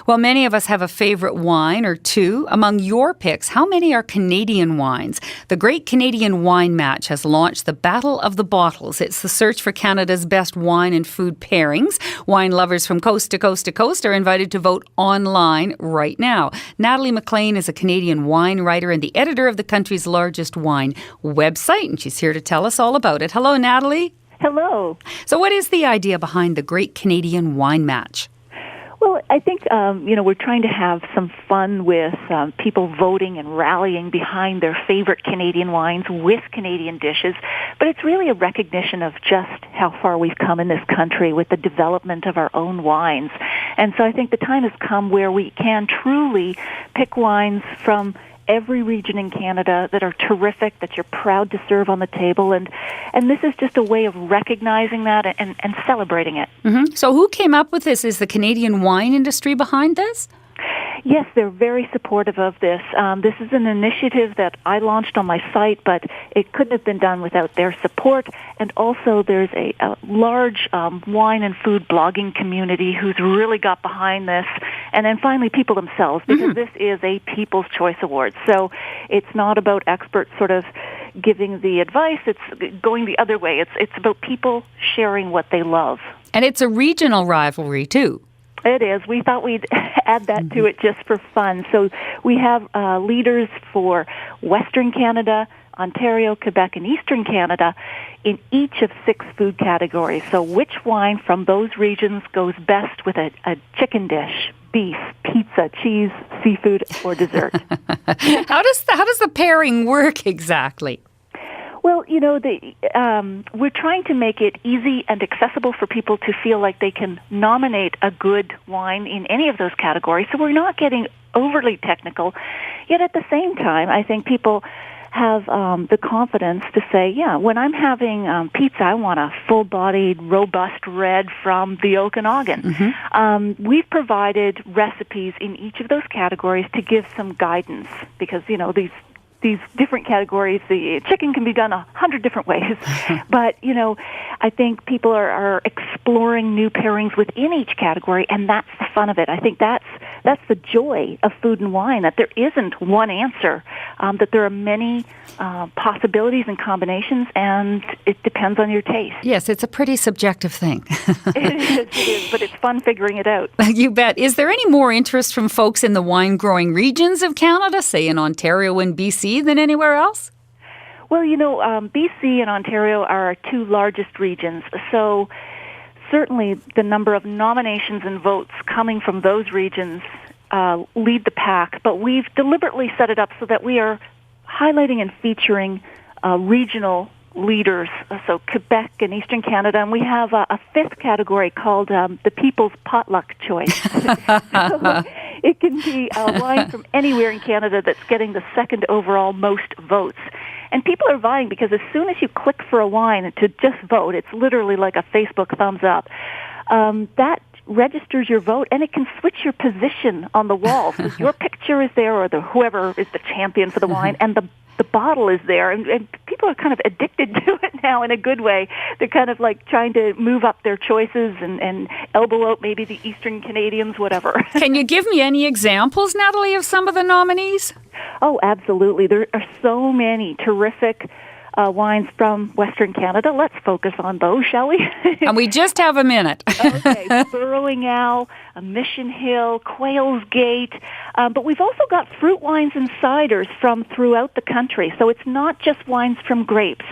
Well, many of us have a favorite wine or two. Among your picks, how many are Canadian wines? The Great Canadian Wine Match has launched the Battle of the Bottles. It's the search for Canada's best wine and food pairings. Wine lovers from coast to coast to coast are invited to vote online right now. Natalie McLean is a Canadian wine writer and the editor of the country's largest wine website, and she's here to tell us all about it. Hello, Natalie. Hello. So what is the idea behind the Great Canadian Wine Match? Well, I think, we're trying to have some fun with people voting and rallying behind their favorite Canadian wines with Canadian dishes. But it's really a recognition of just how far we've come in this country with the development of our own wines. And so I think the time has come where we can truly pick wines from every region in Canada that are terrific, that you're proud to serve on the table. And this is just a way of recognizing that and celebrating it. Mm-hmm. So who came up with this? Is the Canadian wine industry behind this? Yes, they're very supportive of this. This is an initiative that I launched on my site, but it couldn't have been done without their support. And also there's a large wine and food blogging community who's really got behind this. And then finally people themselves, because this is a People's Choice Award. So it's not about experts sort of giving the advice. It's going the other way. It's about people sharing what they love. And it's a regional rivalry, too. It is. We thought we'd add that to it just for fun. So we have leaders for Western Canada, Ontario, Quebec, and Eastern Canada in each of 6 food categories. So which wine from those regions goes best with a chicken dish, beef, pizza, cheese, seafood, or dessert? How does the pairing work exactly? Well, we're trying to make it easy and accessible for people to feel like they can nominate a good wine in any of those categories. So we're not getting overly technical. Yet at the same time, I think people have the confidence to say, yeah, when I'm having pizza, I want a full-bodied, robust red from the Okanagan. Mm-hmm. We've provided recipes in each of those categories to give some guidance because, these different categories, the chicken can be done 100 different ways. But, I think people are exploring new pairings within each category, and that's the fun of it. I think that's the joy of food and wine, that there isn't one answer, that there are many possibilities and combinations, and it depends on your taste. Yes, it's a pretty subjective thing. It is, but it's fun figuring it out. You bet. Is there any more interest from folks in the wine-growing regions of Canada, say in Ontario and BC, than anywhere else? Well, BC and Ontario are our 2 largest regions, so certainly the number of nominations and votes coming from those regions lead the pack, but we've deliberately set it up so that we are highlighting and featuring regional leaders, so Quebec and Eastern Canada, and we have a 5th category called the People's Potluck Choice. So it can be a wine from anywhere in Canada that's getting the 2nd overall most votes. And people are vying because as soon as you click for a wine to just vote, it's literally like a Facebook thumbs up. That registers your vote, and it can switch your position on the wall. So your picture is there, or whoever is the champion for the wine, and the bottle is there, and people are kind of addicted to it now in a good way. They're kind of like trying to move up their choices and elbow out maybe the Eastern Canadians, whatever. Can you give me any examples, Natalie, of some of the nominees? Oh, absolutely. There are so many terrific wines from Western Canada. Let's focus on those, shall we? And we just have a minute. Okay. Burrowing Owl, Mission Hill, Quail's Gate. But we've also got fruit wines and ciders from throughout the country. So it's not just wines from grapes.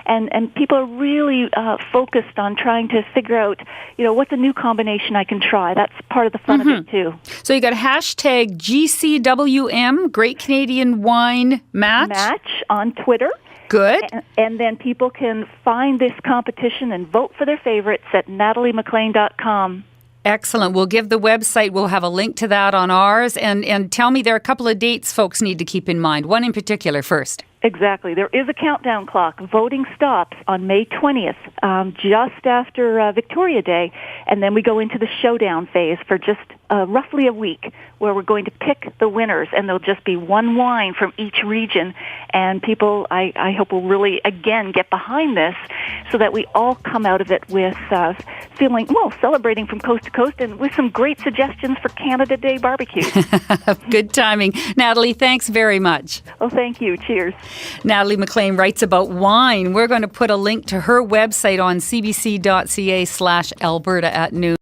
And people are really focused on trying to figure out, what's a new combination I can try. That's part of the fun of it, too. So you got hashtag GCWM, Great Canadian Wine Match. Match on Twitter. Good. And then people can find this competition and vote for their favorites at nataliemclean.com. Excellent. We'll give the website. We'll have a link to that on ours. And tell me, there are a couple of dates folks need to keep in mind. One in particular first. Exactly. There is a countdown clock. Voting stops on May 20th, just after Victoria Day, and then we go into the showdown phase for just roughly a week, where we're going to pick the winners, and there'll just be one wine from each region, and people, I hope, will really, again, get behind this so that we all come out of it with feeling, well, celebrating from coast to coast and with some great suggestions for Canada Day barbecue. Good timing. Natalie, thanks very much. Oh, thank you. Cheers. Natalie McLean writes about wine. We're going to put a link to her website on cbc.ca/Alberta at noon.